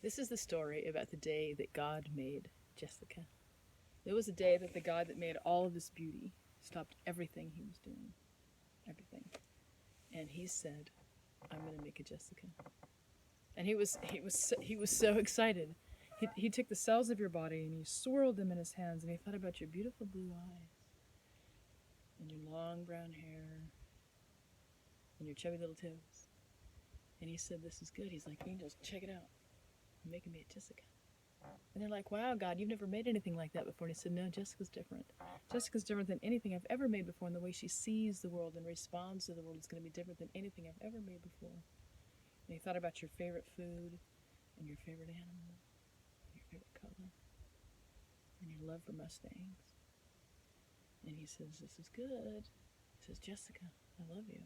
This is the story about the day that God made Jessica. There was a day that the God that made all of this beauty stopped everything he was doing. Everything. And he said, I'm going to make a Jessica. And he was so excited. He took the cells of your body and he swirled them in his hands and he thought about your beautiful blue eyes and your long brown hair and your chubby little toes. And he said, this is good. He's like, angels, check it out. I'm making me a Jessica. And they're like, wow, God, you've never made anything like that before. And he said, no, Jessica's different. Jessica's different than anything I've ever made before. And the way she sees the world and responds to the world is going to be different than anything I've ever made before. And he thought about your favorite food and your favorite animal, and your favorite color, and your love for Mustangs. And he says, this is good. He says, Jessica, I love you.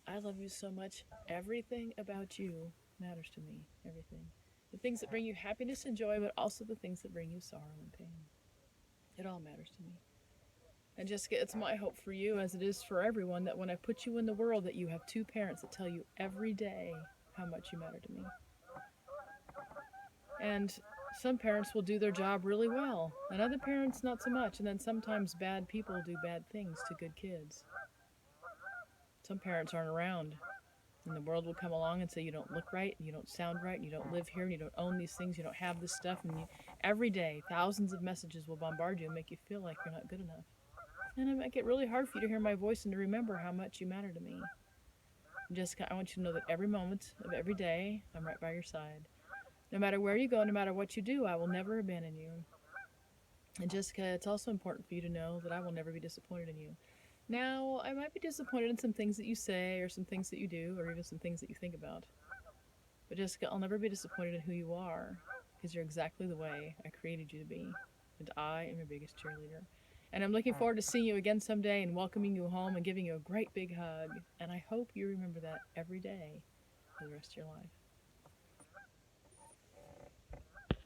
I love you so much. Everything about you matters to me. Everything. The things that bring you happiness and joy, but also the things that bring you sorrow and pain. It all matters to me. And Jessica, it's my hope for you, as it is for everyone, that when I put you in the world, that you have two parents that tell you every day how much you matter to me. And some parents will do their job really well, and other parents not so much. And then sometimes bad people do bad things to good kids. Some parents aren't around, and the world will come along and say you don't look right, and you don't sound right, and you don't live here, and you don't own these things, you don't have this stuff, and every day thousands of messages will bombard you and make you feel like you're not good enough. And it make it really hard for you to hear my voice and to remember how much you matter to me. And Jessica, I want you to know that every moment of every day, I'm right by your side. No matter where you go, no matter what you do, I will never abandon you. And Jessica, it's also important for you to know that I will never be disappointed in you. Now, I might be disappointed in some things that you say, or some things that you do, or even some things that you think about. But Jessica, I'll never be disappointed in who you are, because you're exactly the way I created you to be. And I am your biggest cheerleader. And I'm looking forward to seeing you again someday and welcoming you home and giving you a great big hug. And I hope you remember that every day for the rest of your life.